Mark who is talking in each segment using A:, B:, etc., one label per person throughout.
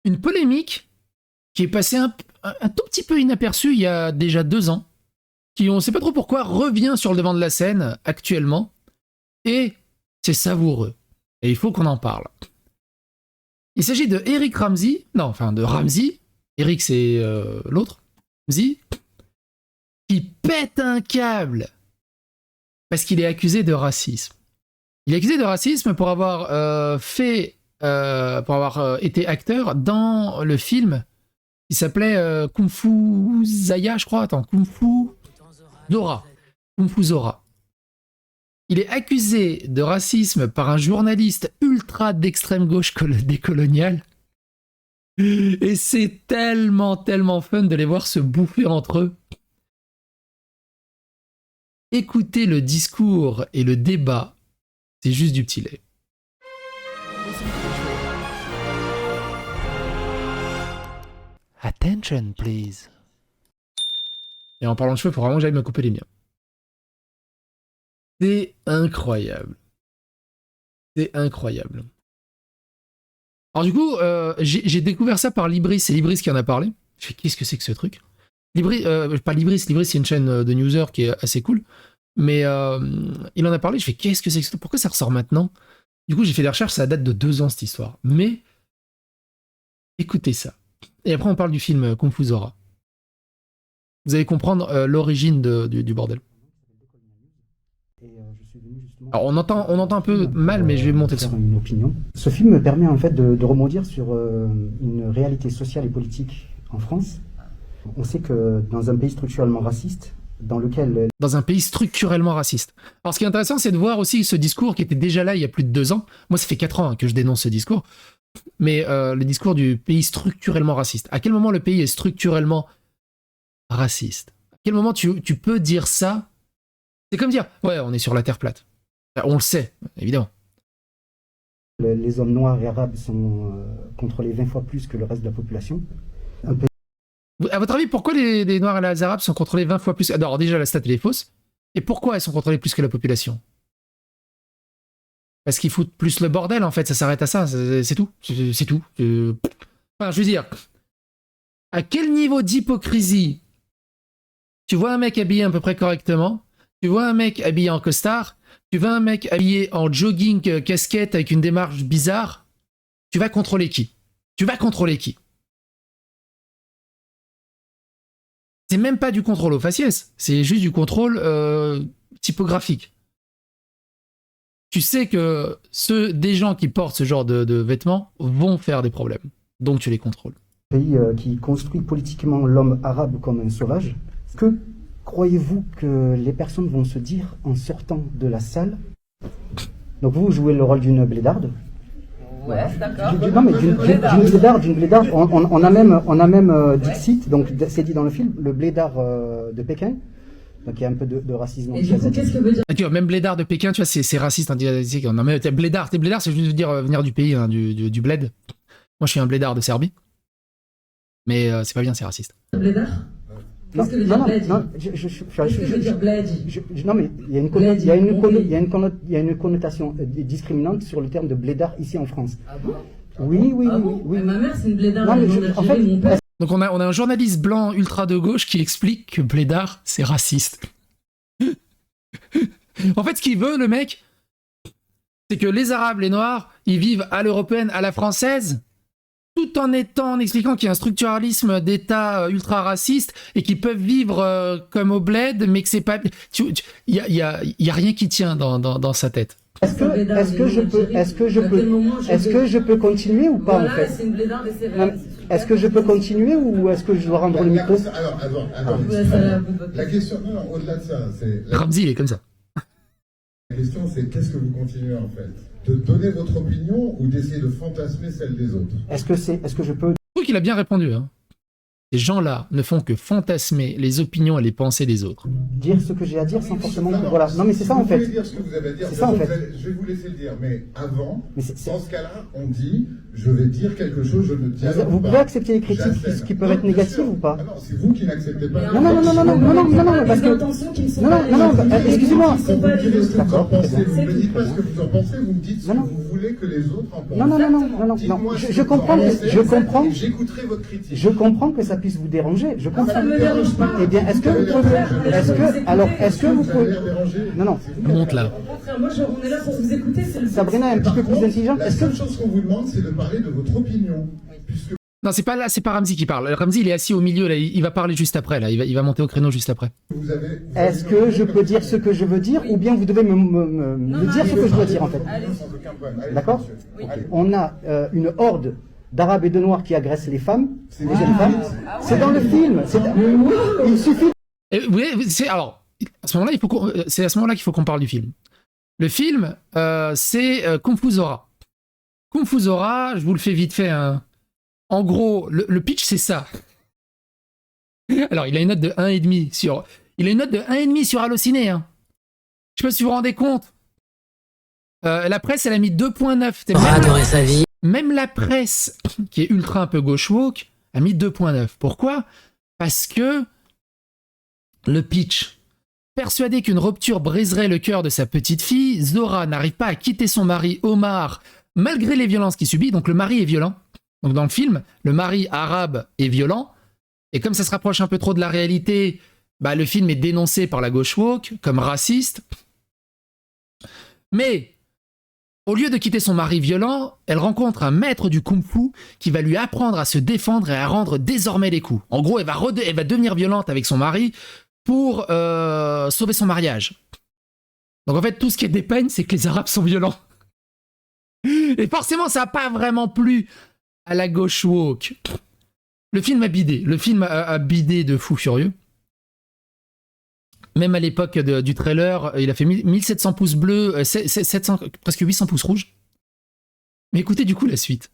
A: une polémique qui est passée un tout petit peu inaperçue il y a déjà 2 ans, qui, on ne sait pas trop pourquoi, revient sur le devant de la scène actuellement, et c'est savoureux. Et il faut qu'on en parle. Il s'agit de Eric Ramsey, de Ramsey. Eric, c'est l'autre, Ramsey, qui pète un câble parce qu'il est accusé de racisme. Il est accusé de racisme pour avoir été acteur dans le film qui s'appelait Kung Fu Zaya, je crois. Attends, Kung Fu Zora. Kung Fu Zora. Il est accusé de racisme par un journaliste ultra d'extrême gauche décolonial. Et c'est tellement fun de les voir se bouffer entre eux. Écoutez le discours et le débat, c'est juste du petit lait. Attention, please. Et en parlant de cheveux, il faut vraiment que j'aille me couper les miens. C'est incroyable. C'est incroyable. Alors du coup, j'ai découvert ça par Libris, c'est Libris qui en a parlé. Je fais, qu'est-ce que c'est que ce truc? Libris, pas Libris, c'est une chaîne de newser qui est assez cool. Mais il en a parlé, je fais, qu'est-ce que c'est que ce truc? Pourquoi ça ressort maintenant? Du coup, j'ai fait des recherches, ça date de 2 ans cette histoire. Mais, écoutez ça. Et après, on parle du film Kung Fu Zora. Vous allez comprendre l'origine du bordel. Alors on entend un peu mal, mais je vais monter le son.
B: Une opinion. Ce film me permet en fait de rebondir sur une réalité sociale et politique en France. On sait que dans un pays structurellement raciste, dans lequel...
A: Dans un pays structurellement raciste. Alors ce qui est intéressant, c'est de voir aussi ce discours qui était déjà là il y a plus de 2 ans. Moi, ça fait 4 ans que je dénonce ce discours. Mais le discours du pays structurellement raciste. À quel moment le pays est structurellement raciste? À quel moment tu peux dire ça? C'est comme dire, ouais, on est sur la terre plate. On le sait, évidemment.
B: Les hommes noirs et arabes sont contrôlés 20 fois plus que le reste de la population.
A: À votre avis, pourquoi les noirs et les arabes sont contrôlés 20 fois plus? Alors déjà, la stat, elle est fausse. Et pourquoi elles sont contrôlées plus que la population? Parce qu'ils foutent plus le bordel, en fait. Ça s'arrête à ça. C'est tout. C'est tout. Enfin, je veux dire, à quel niveau d'hypocrisie tu vois un mec habillé à peu près correctement, tu vois un mec habillé en costard, tu vois un mec habillé en jogging, casquette avec une démarche bizarre, tu vas contrôler qui? Tu vas contrôler qui? C'est même pas du contrôle au faciès, c'est juste du contrôle typographique. Tu sais que des gens qui portent ce genre de vêtements vont faire des problèmes, donc tu les contrôles.
B: Un pays qui construit politiquement l'homme arabe comme un sauvage. Que croyez-vous que les personnes vont se dire en sortant de la salle? Donc vous jouez le rôle d'une blédarde.
C: Ouais, d'accord.
B: Non mais d'une blédarde. On a même Dixit, donc c'est dit dans le film, le blédard de Pékin. Donc il y a un peu de racisme.
C: Et du coup, qu'est-ce que veut dire?
A: Ah, tu vois, même blédard de Pékin, tu vois, c'est raciste. Non mais t'es blédard, c'est juste dire venir du pays, hein, du bled. Moi je suis un blédard de Serbie. Mais c'est pas bien, c'est raciste.
C: Blédard? Qu'est-ce que veut dire bled? Qu'est-ce que veut dire bled?
B: Non mais il y a une connotation discriminante sur le terme de blédard ici en France.
C: Ah bon?
B: Oui.
C: Mais ma mère c'est une blédarde.
B: En fait,
C: mon père.
A: Donc on a un journaliste blanc ultra de gauche qui explique que blédard c'est raciste. En fait, ce qu'il veut, le mec, c'est que les Arabes, les Noirs, ils vivent à l'européenne, à la française, tout en expliquant qu'il y a un structuralisme d'État ultra raciste et qu'ils peuvent vivre comme au bled, mais que c'est pas... Il y a rien qui tient dans sa tête.
B: Est-ce que je peux continuer ou pas,
C: voilà,
B: en fait?
C: C'est une blédarde et c'est vrai.
B: Est-ce que je peux continuer ou est-ce que je dois rendre le micro?
D: Alors, la question, non, au-delà de ça, c'est...
A: Ramsey, il est comme ça.
D: La question, c'est qu'est-ce que vous continuez, en fait? De donner votre opinion ou d'essayer de fantasmer celle des autres?
B: Est-ce que je peux...
A: Je trouve qu'il a bien répondu. Hein. Ces gens-là ne font que fantasmer les opinions et les pensées des autres.
B: Dire ce que j'ai à dire sans forcément... Voilà. Non, mais c'est ça, en
D: Vous
B: fait.
D: pouvez dire ce que vous avez à dire.
B: C'est ça, en fait.
D: Je vais vous laisser le dire, mais avant,
B: Mais c'est-
D: dans ce cas-là, on dit, je vais dire quelque chose, je ne dialogue
B: Vous
D: pas.
B: pouvez accepter les critiques
D: J'assène.
B: qui peuvent être
D: Non, bien
B: négatives
D: sûr.
B: ou pas?
D: Ah non, c'est vous qui n'acceptez pas.
B: Non, non, non, non, non, non, non, non, non, parce que...
C: intentions qui ne sont
B: Non,
C: pas
B: non, non, non,
C: les-
B: excusez-moi.
C: qui ne sont pas
D: Vous me direz ce que vous en
B: D'accord, très
D: pensez,
B: bien.
D: vous ne me dites pas ce que vous en pensez, vous me dites ce
B: Non,
D: que
B: non.
D: vous voulez que les autres en pensent.
B: Non, non, non, non, non, non,
D: Dites-moi
B: non.
D: ce que
B: Je
D: vous
B: comprends,
D: en pensez,
B: je comprends.
D: et j'écouterai votre critique.
B: Je comprends que ça puisse vous déranger. Je comprends.
C: Ça ne me dérange pas.
B: Eh bien, est-ce que vous pouvez... Est-ce que vous
D: Vous avez
B: pouvez...
D: l'air dérangé.
B: Non, non.
A: Monte là.
C: Au contraire, moi, on est là pour vous écouter. C'est le
B: Sabrina est un petit peu plus intelligente.
D: La
B: Est-ce
D: seule
B: que...
D: chose qu'on vous demande, c'est de parler de votre opinion. Puisque
A: Non, c'est pas là, c'est pas Ramzi qui parle. Ramzi, il est assis au milieu, là, il va parler juste après, là. Il va monter au créneau juste après.
D: vous avez...
B: Est-ce que je peux dire ce que je veux dire ou bien vous devez me dire ce que je dois dire, en fait?
D: Sans aucun problème. Allez,
B: D'accord?
D: monsieur. Allez.
B: On a une horde d'Arabes et de Noirs qui agressent les femmes, les jeunes femmes. C'est dans le film. Il suffit...
A: Et vous voyez, alors, à ce moment-là, c'est à ce moment-là qu'il faut qu'on parle du film. Le film, c'est Kung Fu Zora. Kung Fu Zora, je vous le fais vite fait, hein. En gros, le pitch, c'est ça. Alors, il a une note de 1,5 sur... Il a une note de 1,5 sur Allociné, hein. Je sais pas si vous vous rendez compte. La presse, elle a mis 2,9.
E: On aura adoré sa vie.
A: Même la presse, qui est ultra un peu gauche woke, a mis 2,9. Pourquoi? Parce que le pitch, persuadé qu'une rupture briserait le cœur de sa petite fille, Zora n'arrive pas à quitter son mari Omar malgré les violences qu'il subit. Donc le mari est violent. Donc dans le film, le mari arabe est violent. Et comme ça se rapproche un peu trop de la réalité, bah, le film est dénoncé par la gauche woke comme raciste. Mais au lieu de quitter son mari violent, elle rencontre un maître du kung-fu qui va lui apprendre à se défendre et à rendre désormais les coups. En gros, elle va devenir violente avec son mari pour sauver son mariage. Donc en fait, tout ce qui est dépeigne, c'est que les Arabes sont violents. Et forcément, ça n'a pas vraiment plu à la gauche woke. Le film a bidé. Le film a bidé de fou furieux. Même à l'époque du trailer, il a fait 1700 pouces bleus, 700, presque 800 pouces rouges. Mais écoutez du coup la suite.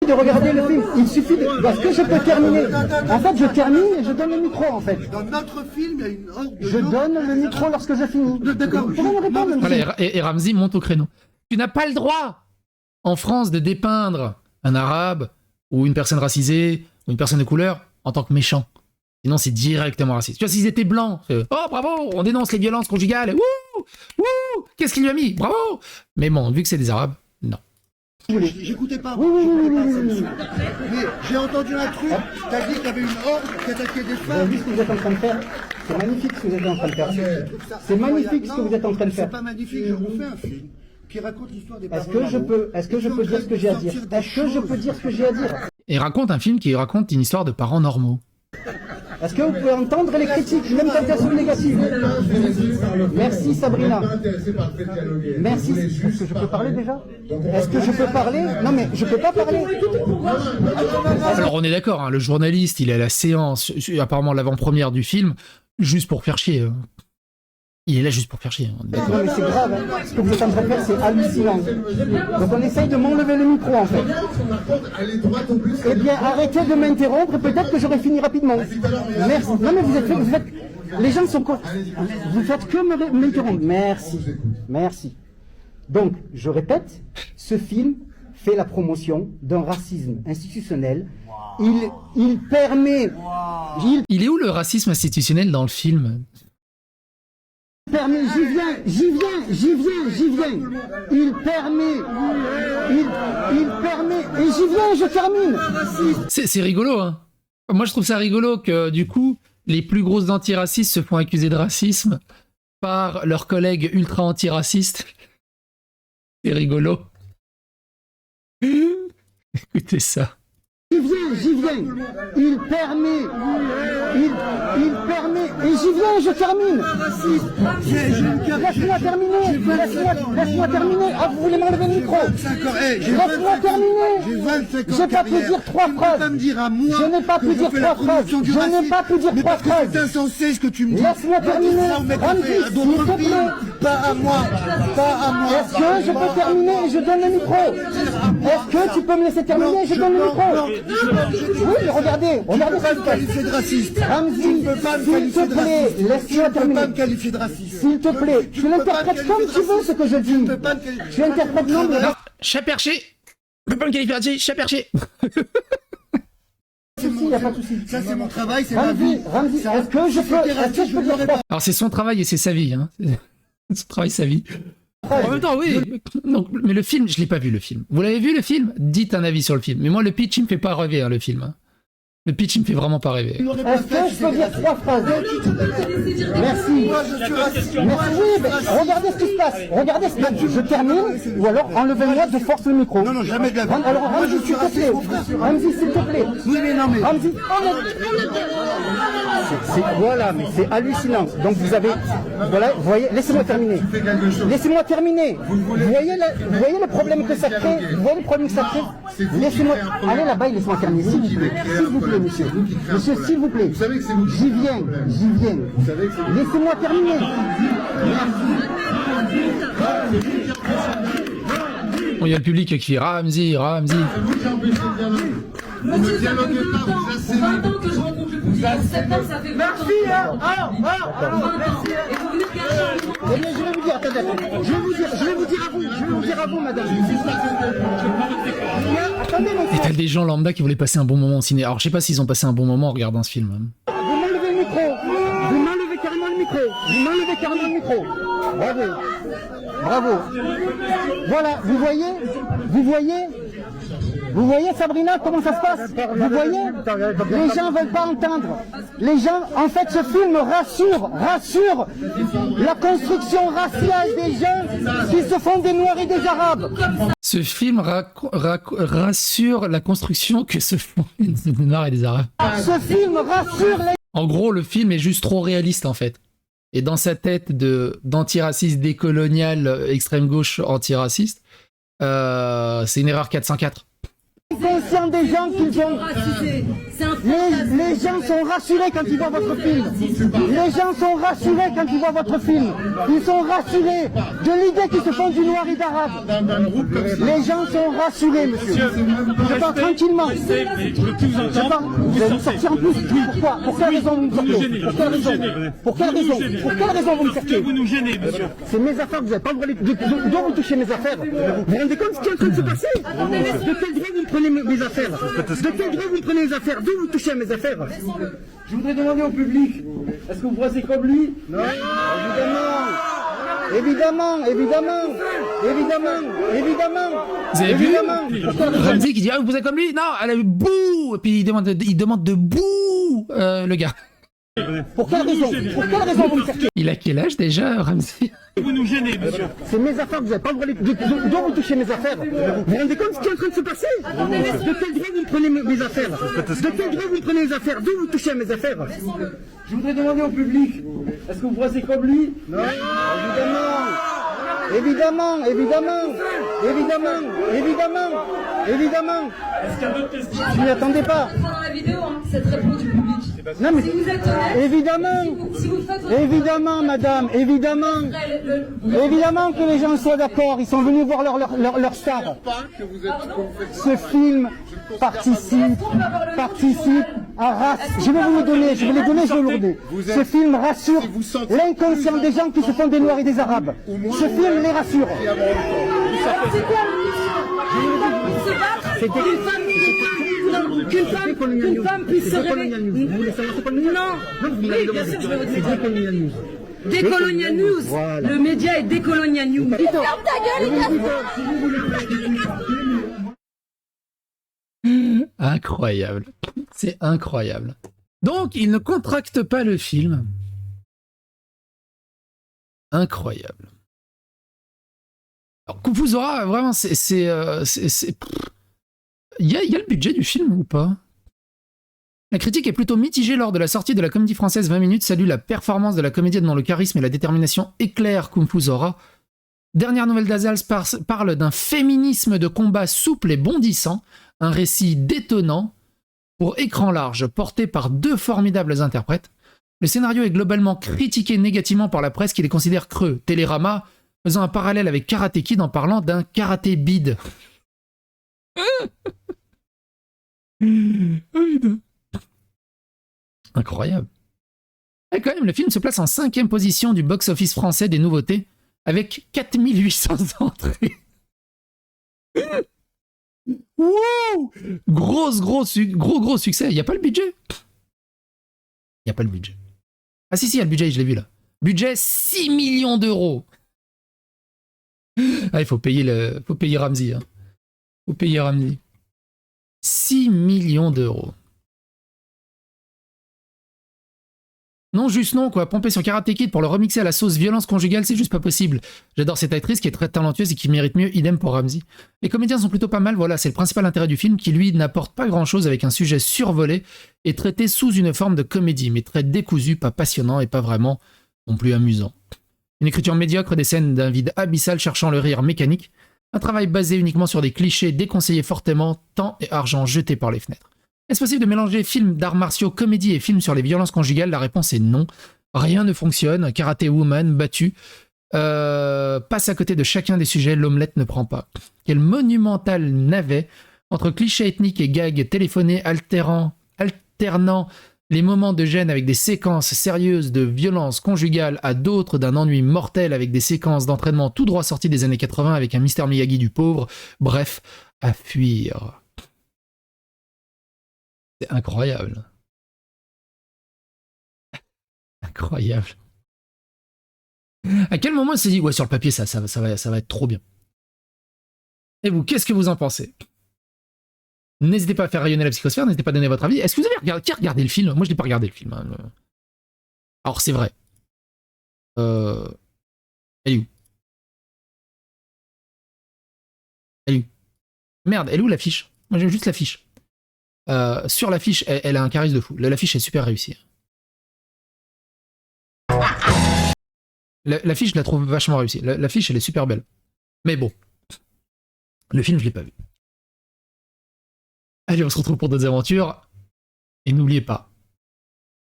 B: de regarder le film. Il suffit de... Est-ce que je peux terminer? En fait, je termine et je donne le micro, en fait.
F: Dans notre film, il y a une horde de
B: Je
F: gens-
B: donne le micro lorsque je finis.
F: D'accord.
B: Vous pouvez me répondre, monsieur?
A: Voilà, et Ramzi monte au créneau. Tu n'as pas le droit, en France, de dépeindre un arabe, ou une personne racisée, ou une personne de couleur, en tant que méchant. Sinon, c'est directement raciste. Tu vois, s'ils étaient blancs, oh bravo, on dénonce les violences conjugales, wouh, wouh, qu'est-ce qu'il lui a mis, bravo. Mais bon, vu que c'est des arabes, non.
F: J'écoutais pas.
B: Oui, oui, oui, oui, oui, oui.
F: Mais j'ai entendu un truc. T'as dit qu'il y avait une horde qui attaquait des
B: Vous avez
F: femmes.
B: vu ce que vous êtes en train de faire? C'est magnifique ce que vous êtes en train de faire. C'est magnifique ce que vous êtes en train de faire.
F: C'est pas magnifique. Je refais un film qui raconte l'histoire des
B: Est-ce
F: parents
B: que je peux, est-ce que je peux dire ce que j'ai à dire? Est-ce que je peux dire ce que j'ai à dire?
A: Et raconte un film qui raconte une histoire de parents normaux.
B: Est-ce que vous pouvez entendre les critiques, même quand elles sont négatives? Merci Sabrina. Merci. Est-ce que je peux parler déjà? Est-ce que je peux parler? Non mais je peux pas parler.
A: Alors on est d'accord, hein, le journaliste, il est à la séance, apparemment l'avant-première du film, juste pour faire chier. Il est là juste pour faire chier. On est d'accord.
B: Non mais c'est grave, hein. Ce que vous êtes en train de faire c'est hallucinant. Donc on essaye de m'enlever le micro en fait. Eh bien arrêtez de m'interrompre et peut-être que j'aurai fini rapidement. Merci. Non mais vous êtes... Les gens sont quoi? Vous faites que m'interrompre. Merci. Merci. Donc, je répète, ce film fait la promotion d'un racisme institutionnel. Il permet...
A: Il est où le racisme institutionnel dans le film?
B: Permet, j'y viens. Il permet, et j'y viens, je termine.
A: C'est rigolo, hein. Moi, je trouve ça rigolo que, du coup, les plus grosses antiracistes se font accuser de racisme par leurs collègues ultra antiracistes. C'est rigolo. Écoutez ça.
B: J'y viens. Il permet, et j'y viens, je termine. Laisse-moi terminer. Ah, vous voulez m'enlever le micro? Laisse-moi terminer.
F: J'ai 25 ans
B: J'ai
F: de
B: pas pu
F: carrière.
B: dire trois
F: Tu peux
B: phrases.
F: pas me dire à moi
B: Je n'ai pas
F: que
B: pu
F: je
B: dire
F: fais la
B: trois phrases.
F: promotion du
B: Je n'ai
F: racisme.
B: pas pu dire
F: Mais
B: trois
F: parce que
B: phrases.
F: c'est insensé ce que tu me dis.
B: Laisse-moi
F: Va dire
B: terminer.
F: ça au mec
B: Ramzi,
F: à
B: s'il
F: d'autres
B: te
F: films.
B: plaît.
F: Pas à moi. Pas à moi.
B: Est-ce que je peux terminer et je donne le micro? Est-ce que tu peux me laisser terminer et je donne le micro? Oui, mais regardez
F: Tu peux
B: ce
F: pas
B: qui
F: me
B: se passe.
F: qualifier de raciste.
B: Ramzi,
F: Tu peux pas me
B: s'il
F: qualifier
B: te
F: de
B: plaît,
F: raciste.
B: laisse-moi
F: Tu peux pas
B: terminer.
F: me qualifier de raciste.
B: S'il te plaît, tu l'interprètes comme tu veux ce que je dis.
F: peux pas me qualifier.
B: Tu interprètes non, mais...
A: Chat perché. Je peux pas me qualifier là-dessus, chat perché.
B: Il n'y a pas de souci.
F: Ça, c'est mon travail, c'est ma vie.
B: Ramzi, est-ce que je peux dire quoi?
A: Alors c'est son travail et c'est sa vie. Hein. Son travail, sa vie. En même temps, oui. Donc, mais le film, je l'ai pas vu le film. Vous l'avez vu le film? Dites un avis sur le film. Mais moi, le pitch, il me fait pas rêver, hein, le film. Hein. Le pitch, il me fait vraiment pas rêver.
B: Est-ce que je peux dire 3 phrases? Merci.
F: Moi, je suis raciste.
B: Merci, oui, mais regardez ce qui se passe. Regardez ce qui se passe. Je termine, ou alors enlevez-moi de force le micro.
F: Non, jamais de la vie.
B: Alors, Ramzi, s'il te plaît. Ramzi, s'il te plaît.
F: Oui, mais non, mais.
B: Ramzi, voilà, mais c'est hallucinant. Donc vous avez, voilà, vous voyez, laissez-moi terminer.
D: Fais quelque chose.
B: Laissez-moi terminer. Vous voyez le problème que ça crée? Vous voyez le problème que ça crée? Laissez-moi, allez là-bas et laissez-moi terminer, s'il vous plaît. S'il vous plaît, monsieur. Monsieur, s'il vous plaît.
D: Vous savez que c'est vous qui
B: J'y viens.
D: Vous savez que c'est vous.
B: Laissez-moi terminer.
A: Bon, il y a le public qui fait Ramzi, Ramzi.
D: C'est vous qui empêchez de dialoguer. Vous ne dialoguez pas, vous assénez.
C: 20 ans que je rencontre le public. En septembre, ça fait 20 ans. Et vous venez de gâcher un
B: Eh bien, je vais vous dire, attendez, je vais vous dire à vous, madame. Attendez,
A: Et
B: monsieur.
A: t'as des gens lambda qui voulaient passer un bon moment au ciné. Alors je sais pas s'ils ont passé un bon moment en regardant ce film. Hein.
B: Vous m'enlevez le micro. Vous m'enlevez carrément le micro. Vous m'enlevez carrément le micro. Bravo. Bravo. Voilà, vous voyez? Vous voyez? Vous voyez, Sabrina, comment ça se passe? Vous voyez? Les gens veulent pas entendre. Les gens, en fait, ce film rassure la construction raciale des gens qui se font des Noirs et des Arabes.
A: Ce film rassure la construction que se font des Noirs et des Arabes.
B: Ce film rassure les...
A: En gros, le film est juste trop réaliste en fait. Et dans sa tête d'antiraciste décolonial extrême gauche antiraciste, c'est une erreur 404.
B: conscients des gens qu'ils ont...
C: racisé. C'est un fantasme.
B: Les gens sont rassurés quand ils voient votre film. Les gens sont rassurés quand ils voient votre film. Ils sont rassurés de l'idée qu'ils se font du noir et d'arabe. Les gens sont rassurés, monsieur. Je parle tranquillement. Je parle... Vous allez me sortir en plus. Pourquoi? Pour quelle raison vous me sortez? Pour quelle raison? Pour quelle raison? Pour quelle raison vous me sortez?
E: Vous nous gênez, monsieur.
B: C'est mes affaires, vous n'avez pas le droit de... D'où vous touchez mes affaires? Vous vous rendez compte de ce qui est en train de se passer? De quel droit vous me prenez mes affaires? De quel droit vous me prenez mes affaires? D'où vous touchez à mes affaires?
E: Je voudrais demander au public, est-ce que vous pensez comme lui?
B: Non, évidemment, évidemment.
A: Vous avez vu
B: Évidemment.
A: Ramzi qui dit ah vous êtes comme lui? Non, elle a eu bouh et puis il demande de bouh le gars.
B: Pour quelle raison? Pour quelle raison vous me cherchez?
A: Il a quel âge déjà Ramzi?
E: Vous nous gênez, monsieur.
B: C'est mes affaires, vous n'avez pas le droit d'où vous touchez mes affaires? Vous vous rendez compte de ce qui est en train de se passer? De quel droit vous me prenez mes affaires? De quel droit vous me prenez mes affaires? D'où vous touchez à mes affaires?
E: Je voudrais demander au public, est-ce que vous pensez comme lui?
B: Non, évidemment.
E: Est-ce qu'il y a d'autres questions?
B: Je n'y attendais pas.
C: Pendant la vidéo, hein, cette réponse du public.
B: Non mais
C: Si vous êtes honnête,
B: évidemment,
C: si vous faites votre
B: évidemment, madame, évidemment que les gens soient d'accord. Ils sont venus voir leur star. Ce film participe à race. Je vais vous le donner, je vais les donner, je vais vous le donner. Ce film rassure l'inconscient des gens qui se font des Noirs et des Arabes. Ce film les rassure.
C: C'est quoi se battre qu'une femme puisse se réveiller.
B: Vous voulez savoir ce qu'on dit?
C: Non, oui, bien sûr, je vais vous
B: C'est
C: dire.
B: Décolonial News.
C: Décolonial News.
B: Voilà.
C: Le média est Décolonial News.
A: Incroyable. C'est incroyable. Donc, il ne contracte pas le film. Incroyable. Alors, Kufuzora, vraiment, il y a le budget du film ou pas? La critique est plutôt mitigée lors de la sortie de la comédie française 20 minutes salue la performance de la comédienne dont le charisme et la détermination éclairent Kufuzora. Dernière nouvelle d'Azals parle d'un féminisme de combat souple et bondissant, un récit détonnant pour écran large porté par deux formidables interprètes. Le scénario est globalement critiqué négativement par la presse qui les considère creux. Télérama faisant un parallèle avec Karate Kid en parlant d'un karaté bide. Incroyable. Et quand même, le film se place en 5e position du box-office français des nouveautés, avec 4800 entrées. Wow, gros succès. Il n'y a pas le budget. Il n'y a pas le budget. Ah si, il y a le budget, je l'ai vu là. Budget 6 millions d'euros. Ah, il faut payer Ramsey. Hein. Faut payer Ramsey. 6 millions d'euros. Non, juste non, quoi. Pomper sur Karate Kid pour le remixer à la sauce violence conjugale, c'est juste pas possible. J'adore cette actrice qui est très talentueuse et qui mérite mieux, idem pour Ramsey. Les comédiens sont plutôt pas mal, voilà, c'est le principal intérêt du film qui, lui, n'apporte pas grand-chose avec un sujet survolé et traité sous une forme de comédie, mais très décousu, pas passionnant et pas vraiment non plus amusant. Une écriture médiocre, des scènes d'un vide abyssal cherchant le rire mécanique, un travail basé uniquement sur des clichés déconseillés fortement, temps et argent jetés par les fenêtres. Est-ce possible de mélanger films d'arts martiaux, comédie et films sur les violences conjugales? La réponse est non. Rien ne fonctionne. Karate Woman, battu, passe à côté de chacun des sujets, l'omelette ne prend pas. Quel monumental navet entre clichés ethniques et gags téléphonés alternant les moments de gêne avec des séquences sérieuses de violence conjugale à d'autres d'un ennui mortel avec des séquences d'entraînement tout droit sorties des années 80 avec un Mr Miyagi du pauvre. Bref, à fuir. C'est incroyable. Incroyable. À quel moment elle s'est dit, ouais, sur le papier, ça va être trop bien. Et vous, qu'est-ce que vous en pensez? N'hésitez pas à faire rayonner la psychosphère, n'hésitez pas à donner votre avis. Est-ce que vous avez regardé, qui a regardé le film? Moi, je n'ai pas regardé le film. Hein. Alors, c'est vrai. Elle est où? Elle est où? Merde, elle est où l'affiche? Moi, j'aime juste l'affiche. Sur l'affiche, elle a un charisme de fou. L'affiche est super réussie. L'affiche, je la trouve vachement réussie. L'affiche, elle est super belle. Mais bon. Le film, je l'ai pas vu. Allez, on se retrouve pour d'autres aventures. Et n'oubliez pas,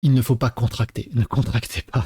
A: il ne faut pas contracter. Ne contractez pas.